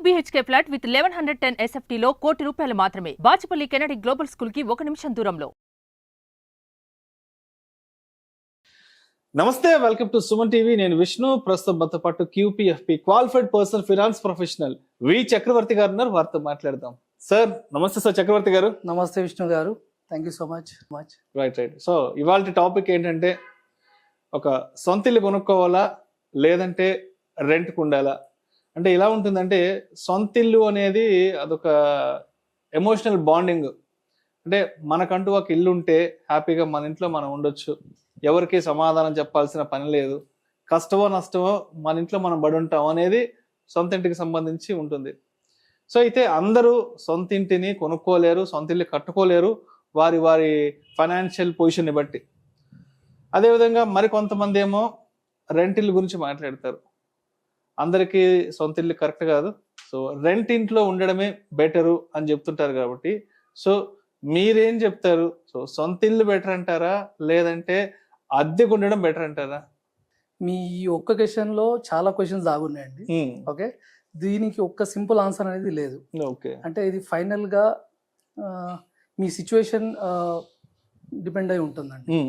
BHK flat with 1110 SFT లో ₹1 కోటి మాత్రమే. బాచుపల్లి కెనడి గ్లోబల్ స్కూల్ కి 1 నిమిషం దూరంలో. నమస్తే, వెల్కమ్ టు సుమన్ టీవీ. నేను విష్ణు. ప్రస్తుతం మనతో పాటు QPFP qualified person finance professional V Chakravarthi గారు ఉన్నారు. వారితో మాట్లాడదాం. సార్ నమస్తే. సార్ చక్రవర్తి గారు. నమస్తే విష్ణు గారు, thank you so much. Right. So ఇవాళ టాపిక్ ఏంటంటే, ఒక సొంత ఇల్లు కొనుక్కోవాలా లేదంటే రెంట్కి ఉండాలా? అంటే ఇలా ఉంటుందంటే, సొంత ఇల్లు అనేది అదొక ఎమోషనల్ బాండింగ్. అంటే మనకంటూ ఒక ఇల్లు ఉంటే హ్యాపీగా మన ఇంట్లో మనం ఉండొచ్చు, ఎవరికి సమాధానం చెప్పాల్సిన పని లేదు, కష్టమో నష్టమో మన ఇంట్లో మనం పడి ఉంటాం అనేది సొంత ఇంటికి సంబంధించి ఉంటుంది. సో అయితే అందరూ సొంత ఇంటిని కొనుక్కోలేరు, సొంత ఇల్లు కట్టుకోలేరు, వారి వారి ఫైనాన్షియల్ పొజిషన్ని బట్టి. అదేవిధంగా మరి కొంతమంది ఏమో రెంట్ ఇల్లు గురించి మాట్లాడతారు. అందరికీ సొంత ఇల్లు కరెక్ట్ కాదు, సో రెంట్ ఇంట్లో ఉండడమే బెటరు అని చెప్తుంటారు. కాబట్టి సో మీరేం చెప్తారు? సో సొంత ఇల్లు బెటర్ అంటారా లేదంటే అద్దెకు ఉండడం బెటర్ అంటారా? మీ ఒక్క క్వశ్చన్ లో చాలా క్వశ్చన్స్ దాగున్నాయండి. ఓకే, దీనికి ఒక్క సింపుల్ ఆన్సర్ అనేది లేదు. ఓకే, అంటే ఇది ఫైనల్ గా మీ సిచ్యువేషన్ డిపెండ్ అయి ఉంటుందండి.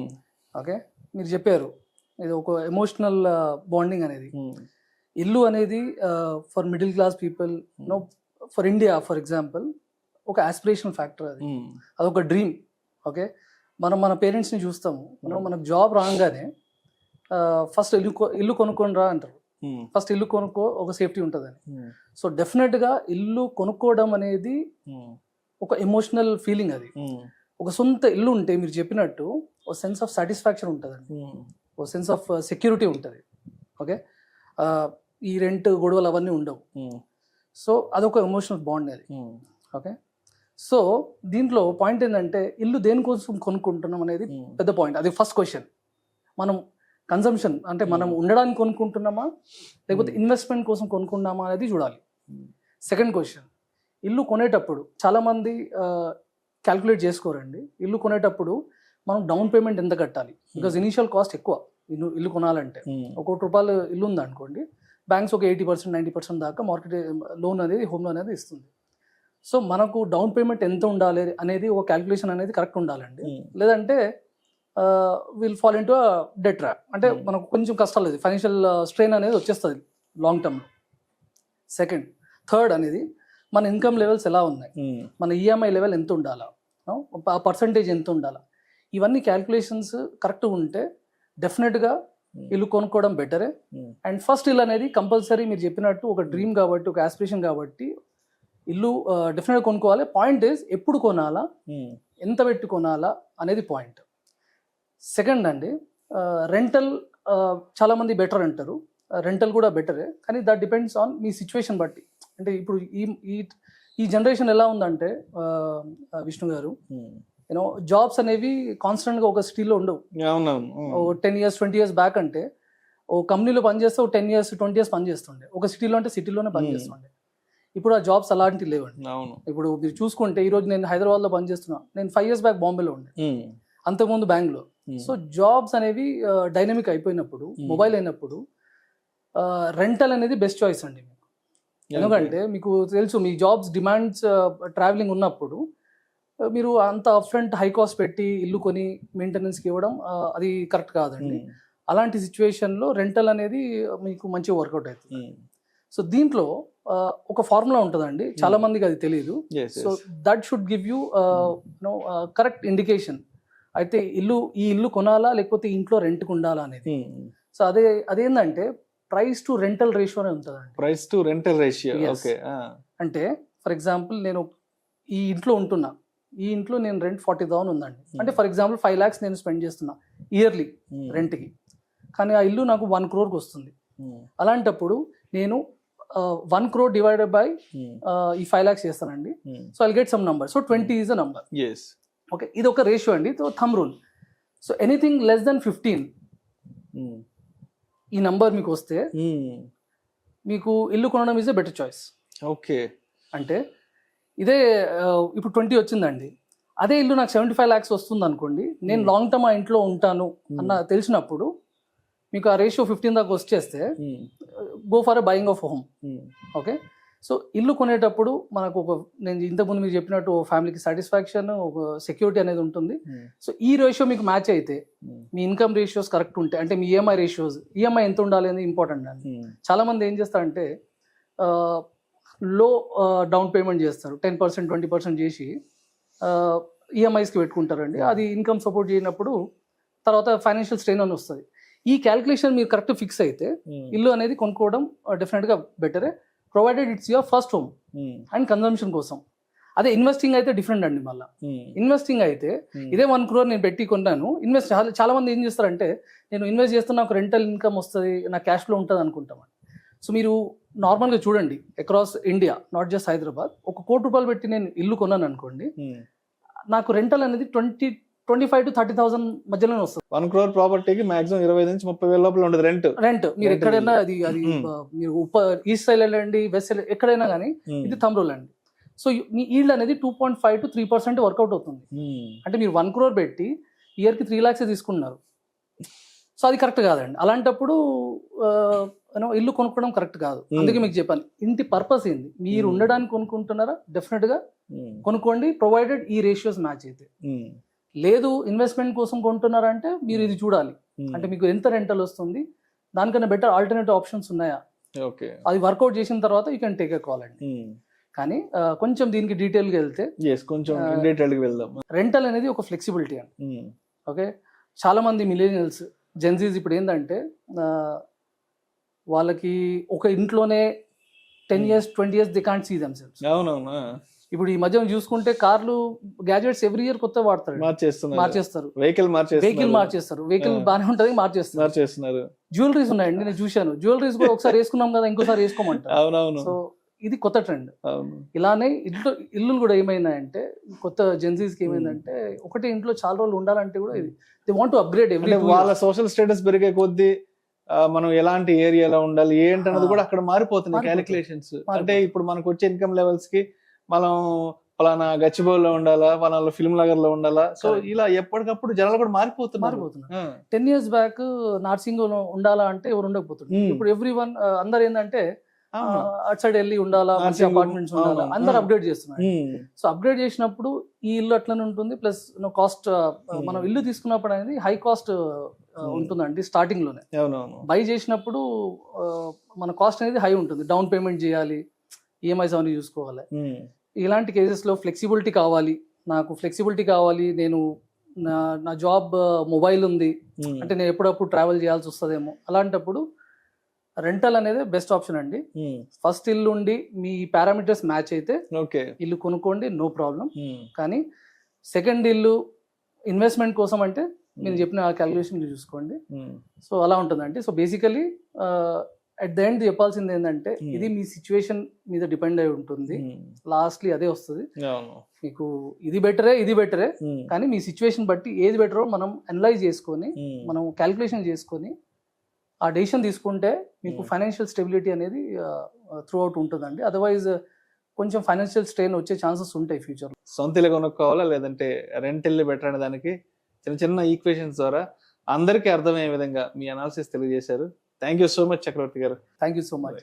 ఓకే, మీరు చెప్పారు ఇది ఒక ఎమోషనల్ బాండింగ్ అనేది. ఇల్లు అనేది for middle class people, no for India for example, ఒక ఆస్పిరేషనల్ ఫ్యాక్టర్. అది అదొక డ్రీమ్. ఓకే, మనం మన పేరెంట్స్ని చూస్తాము, మనకు జాబ్ రాగానే ఫస్ట్ ఇల్లు కొనుక్కొని రా అంటారు. ఫస్ట్ ఇల్లు కొనుక్కో, ఒక సేఫ్టీ ఉంటుందని. సో డెఫినెట్గా ఇల్లు కొనుక్కోవడం అనేది ఒక ఎమోషనల్ ఫీలింగ్. అది ఒక సొంత ఇల్లు ఉంటే మీరు చెప్పినట్టు ఒక సెన్స్ ఆఫ్ సాటిస్ఫాక్షన్ ఉంటుందండి, ఒక సెన్స్ ఆఫ్ సెక్యూరిటీ ఉంటుంది. ఓకే, ఈ రెంట్ గొడవలు అవన్నీ ఉండవు. సో అదొక ఎమోషనల్ బాండ్ అది. ఓకే, సో దీంట్లో పాయింట్ ఏంటంటే, ఇల్లు దేనికోసం కొనుక్కుంటున్నాం అనేది పెద్ద పాయింట్. అది ఫస్ట్ క్వశ్చన్. మనం కన్సంప్షన్ అంటే మనం ఉండడానికి కొనుక్కుంటున్నామా లేకపోతే ఇన్వెస్ట్మెంట్ కోసం కొనుక్కున్నామా అనేది చూడాలి. సెకండ్ క్వశ్చన్, ఇల్లు కొనేటప్పుడు చాలామంది క్యాల్కులేట్ చేసుకోరండి. ఇల్లు కొనేటప్పుడు మనం డౌన్ పేమెంట్ ఎంత కట్టాలి, బికాజ్ ఇనీషియల్ కాస్ట్ ఎక్కువ. ఇల్లు కొనాలంటే ₹1,00,000 ఇల్లు ఉందనుకోండి, బ్యాంక్స్ ఒక 80% 90% దాకా మార్కెట్ లోన్ అనేది, హోమ్ లోన్ అనేది ఇస్తుంది. సో మనకు డౌన్ పేమెంట్ ఎంత ఉండాలి అనేది ఒక క్యాల్కులేషన్ అనేది కరెక్ట్ ఉండాలండి. లేదంటే will fall into det trap. అంటే మనకు కొంచెం కష్టాలు, ఫైనాన్షియల్ స్ట్రెయిన్ అనేది వచ్చేస్తుంది లాంగ్ టర్మ్లో. సెకండ్, థర్డ్ అనేది మన ఇన్కమ్ లెవెల్స్ ఎలా ఉన్నాయి, మన ఈఎంఐ లెవెల్ ఎంత ఉండాలా, ఆ పర్సంటేజ్ ఎంత ఉండాలా, ఇవన్నీ క్యాల్కులేషన్స్ కరెక్ట్ ఉంటే డెఫినెట్గా ఇల్లు కొనుక్కోవడం బెటరే. అండ్ ఫస్ట్ ఇల్లు అనేది కంపల్సరీ మీరు చెప్పినట్టు ఒక డ్రీమ్ కాబట్టి, ఒక ఆస్పిరేషన్ కాబట్టి ఇల్లు డెఫినెట్గా కొనుక్కోవాలి. పాయింట్ ఈజ్ ఎప్పుడు కొనాలా, ఎంత పెట్టి కొనాలా అనేది పాయింట్. సెకండ్ అండి, రెంటల్ చాలామంది బెటర్ అంటారు. రెంటల్ కూడా బెటరే, కానీ that depends on me situation బట్టి. అంటే ఇప్పుడు ఈ జనరేషన్ ఎలా ఉందంటే విష్ణు గారు, యూనో జాబ్స్ అనేవి కాన్స్టెంట్గా ఒక సిటీలో ఉండవు. 10 years 20 years బ్యాక్ అంటే ఓ కంపెనీలో పనిచేస్తే 10 years 20 years పనిచేస్తుండే, ఒక సిటీలో అంటే సిటీలోనే పనిచేస్తుండే. ఇప్పుడు ఆ జాబ్స్ అలాంటివి లేవండి. ఇప్పుడు మీరు చూసుకుంటే ఈరోజు నేను హైదరాబాద్లో పనిచేస్తున్నా, నేను 5 years బ్యాక్ బాంబేలో ఉండే, అంతకుముందు బెంగళూరు. సో జాబ్స్ అనేవి డైనమిక్ అయిపోయినప్పుడు, మొబైల్ అయినప్పుడు రెంటల్ అనేది బెస్ట్ చాయిస్ అండి మీకు. ఎందుకంటే మీకు తెలుసు, మీ జాబ్స్ డిమాండ్స్ ట్రావెలింగ్ ఉన్నప్పుడు మీరు అంత అప్ఫ్రంట్ హై కాస్ట్ పెట్టి ఇల్లు కొని మెయింటెనెన్స్కి ఇవ్వడం అది కరెక్ట్ కాదండి. అలాంటి సిచ్యువేషన్లో రెంటల్ అనేది మీకు మంచిగా వర్కౌట్ అవుతుంది. సో దీంట్లో ఒక ఫార్ములా ఉంటుందండి, చాలా మందికి అది తెలియదు. So that should give you correct indication. అయితే ఈ ఇల్లు కొనాలా లేకపోతే ఇంట్లో రెంట్కి ఉండాలా అనేది. సో అదేంటంటే ప్రైస్ టు రెంటల్ రేషియో అని ఉంటుందండి. Price to rental ratio. Okay, అంటే ఫర్ ఎగ్జాంపుల్ నేను ఈ ఇంట్లో ఉంటున్నా, ఈ ఇంట్లో నేను రెంట్ 40,000 ఉందండి. అంటే ఫర్ ఎగ్జాంపుల్ 5 lakhs నేను స్పెండ్ చేస్తున్నా ఇయర్లీ రెంట్కి, కానీ ఆ ఇల్లు నాకు 1 crore వస్తుంది. అలాంటప్పుడు నేను 1 crore డివైడెడ్ బై ఈ 5 lakhs చేస్తానండి. So I'll get some number. So 20 is a number. Okay, ఇది ఒక రేషియో అండి, thumb rule. So anything less than 15 ఈ నంబర్ మీకు వస్తే మీకు ఇల్లు కొనడం is a better choice. Okay, అంటే ఇదే ఇప్పుడు 20 వచ్చిందండి, అదే ఇల్లు నాకు 75 lakhs వస్తుంది అనుకోండి, నేను లాంగ్ టర్మ్ ఆ ఇంట్లో ఉంటాను అన్న తెలిసినప్పుడు మీకు ఆ రేషియో 15 దాకా వచ్చేస్తే go for a buying of home. Okay, so ఇల్లు కొనేటప్పుడు మనకు నేను ఇంతకుముందు మీకు చెప్పినట్టు ఫ్యామిలీకి సాటిస్ఫాక్షన్, ఒక సెక్యూరిటీ అనేది ఉంటుంది. సో ఈ రేషియో మీకు మ్యాచ్ అయితే, మీ ఇన్కమ్ రేషియోస్ కరెక్ట్ ఉంటాయి, అంటే మీ ఈఎంఐ రేషియోస్, ఈఎంఐ ఎంత ఉండాలి అనేది ఇంపార్టెంట్ అండి. చాలా మంది ఏం చేస్తారంటే లో డౌన్ పేమెంట్ చేస్తారు, 10%, 20% చేసి ఈఎంఐస్కి పెట్టుకుంటారండి. అది ఇన్కమ్ సపోర్ట్ చేయనప్పుడు తర్వాత ఫైనాన్షియల్ స్ట్రెయిన్ అని వస్తుంది. ఈ క్యాలిక్యులేషన్ మీరు కరెక్ట్ ఫిక్స్ అయితే ఇల్లు అనేది కొనుక్కోవడం డెఫినెట్గా బెటరే, provided it's your first home and consumption కోసం. అదే ఇన్వెస్టింగ్ అయితే డిఫరెంట్ అండి. మళ్ళీ ఇన్వెస్టింగ్ అయితే ఇదే 1 crore నేను పెట్టి కొన్నాను, ఇన్వెస్ట్ చాలా మంది ఏం చేస్తారంటే నేను ఇన్వెస్ట్ చేస్తున్నా, నాకు రెంటల్ ఇన్కమ్ వస్తుంది, నా క్యాష్ ఫ్లో ఉంటుంది అనుకుంటామండి. సో మీరు నార్మల్గా చూడండి across India, not just Hyderabad, 1 కోటి రూపాయలు పెట్టి నేను ఇల్లు కొన్నాను అనుకోండి, నాకు రెంటల్ అనేది 25,000 to 30,000 మధ్యలోనే వస్తుంది. 1 crore ప్రాపర్టీకి మాక్సిమం 20,000 నుంచి 30,000 లోపల ఉండదు రెంట్. మీరు ఎక్కడైనా అది మీరు ఈస్ట్ సైడ్ వెళ్ళండి, వెస్ట్ సైడ్ ఎక్కడైనా కానీ ఇది థంబ్ రూల్ అండి. సో మీ ఈల్డ్ అనేది 2.5 to 3% వర్కౌట్ అవుతుంది. అంటే మీరు 1 crore పెట్టి ఇయర్కి 3 lakhs తీసుకున్నారు. సో అది కరెక్ట్ కాదండి. అలాంటప్పుడు ఇల్లు కొనుక్కోవడం కరెక్ట్ కాదు. అందుకే మీకు చెప్పాను, ఇంటి పర్పస్ ఏంది, మీరు ఉండడానికి కొనుక్కుంటున్నారా, డెఫినెట్గా కొనుక్కోండి, ప్రొవైడెడ్ ఈ రేషియోస్ మ్యాచ్ అయితే. లేదు ఇన్వెస్ట్మెంట్ కోసం కొంటున్నారంటే మీరు ఇది చూడాలి, అంటే మీకు ఎంత రెంటల్ వస్తుంది, దానికన్నా బెటర్ ఆల్టర్నేటివ్ ఆప్షన్స్ ఉన్నాయా, అది వర్కౌట్ చేసిన తర్వాత you can take a call అండి. కానీ కొంచెం దీనికి డీటెయిల్గా వెళ్తే, రెంటల్ అనేది ఒక ఫ్లెక్సిబిలిటీ అండి. ఓకే, చాలా మంది మిలేనియల్స్, జెన్జీస్ ఇప్పుడు ఏంటంటే వాళ్ళకి ఒక ఇంట్లోనే 10 years 20 years they can't see themselves. ఇప్పుడు ఈ మధ్య చూసుకుంటే కార్లు, గ్యాజెట్స్ ఎవ్రీ ఇయర్ కొత్త వాడతారు, మార్చేస్తారు, వెహికల్ మార్చేస్తారు, వెహికల్ బాగానే ఉంటుంది, మార్చేస్తున్నారు. జ్యువెలరీస్ ఉన్నాయండి, నేను చూశాను, జ్యువెలరీస్ కూడా ఒకసారి వేసుకున్నాం కదా ఇంకోసారి వేసుకోమంటారు. సో ఇది కొత్త ట్రెండ్. ఇలానే ఇల్లు కూడా ఏమైందంటే, కొత్త జెన్జీస్కి ఏమైందంటే, ఒకటి ఇంట్లో చాలా రోజులు ఉండాలంటే కూడా ఇది they want to upgrade every. వాళ్ళ సోషల్ స్టేటస్ పెరిగే కొద్దీ మనం ఎలాంటి ఏరియాలో ఉండాలి ఏంటన్నది కూడా అక్కడ మారిపోతున్నాయి క్యాలిక్యులేషన్స్. అంటే ఇప్పుడు మనకు వచ్చే ఇన్కమ్ లెవెల్స్ కి మనం పలానా గచ్చిబౌలిలో ఉండాలా, పలానా ఫిల్మ్ నగర్ లో ఉండాలా, సో ఇలా ఎప్పటికప్పుడు జనాలు కూడా మారిపోతున్నారు. 10 years బ్యాక్ నార్సింగ్ ఉండాలా అంటే ఎవరు ఉండకపోతుంది. ఇప్పుడు ఎవ్రీ వన్ అందరు ఏంటంటే అటు సైడ్ వెళ్ళి ఉండాలా, అపార్ట్మెంట్స్ ఉండాలా, అందరు అప్గ్రేడ్ చేస్తున్నారు. సో అప్గ్రేడ్ చేసినప్పుడు ఈ ఇల్లు అట్లనే ఉంటుంది. ప్లస్ కాస్ట్, మనం ఇల్లు తీసుకున్నప్పుడు అనేది హై కాస్ట్ ఉంటుందండి స్టార్టింగ్ లోనే. బై చేసినప్పుడు మన కాస్ట్ అనేది హై ఉంటుంది, డౌన్ పేమెంట్ చేయాలి, ఈఎంఐస్ అవన్నీ చూసుకోవాలి. ఇలాంటి కేసెస్ లో ఫ్లెక్సిబిలిటీ కావాలి, నాకు ఫ్లెక్సిబిలిటీ కావాలి, నేను నా జాబ్ మొబైల్ ఉంది అంటే నేను ఎప్పుడప్పుడు ట్రావెల్ చేయాల్సి వస్తుందేమో, అలాంటప్పుడు రెంటల్ అనేది బెస్ట్ ఆప్షన్ అండి. ఫస్ట్ ఇల్లు ఉండి మీ పారామీటర్స్ మ్యాచ్ అయితే ఇల్లు కొనుక్కోండి, నో ప్రాబ్లం. కానీ సెకండ్ ఇల్లు ఇన్వెస్ట్మెంట్ కోసం అంటే నేను చెప్పిన క్యాలిక్యులేషన్ చూసుకోండి. సో అలా ఉంటుందండి. So basically at the end చెప్పాల్సింది ఏంటంటే, ఇది మీ సిచ్యువేషన్ మీద డిపెండ్ అయి ఉంటుంది, లాస్ట్లీ అదే వస్తుంది. మీకు ఇది బెటరే, కానీ మీ సిచ్యువేషన్ బట్టి ఏది బెటరో మనం అనలైజ్ చేసుకొని, మనం క్యాలిక్యులేషన్ చేసుకొని ఆ డెసిషన్ తీసుకుంటే మీకు ఫైనాన్షియల్ స్టెబిలిటీ అనేది త్రూ అవుట్ ఉంటుందండి. అదర్వైజ్ కొంచెం ఫైనాన్షియల్ స్ట్రెయిన్ వచ్చే ఛాన్సెస్ ఉంటాయి ఫ్యూచర్ లో. సొంత ఇల్లు కొనుక్కోవాలా లేదంటే రెంట్ ఇల్లు బెటర్ అనే దానికి చిన్న ఈక్వేషన్స్ ద్వారా అందరికీ అర్థమయ్యే విధంగా మీ అనాలిసిస్ తెలియజేశారు. థ్యాంక్ యూ సో మచ్ చక్రవర్తి గారు. Thank you so much.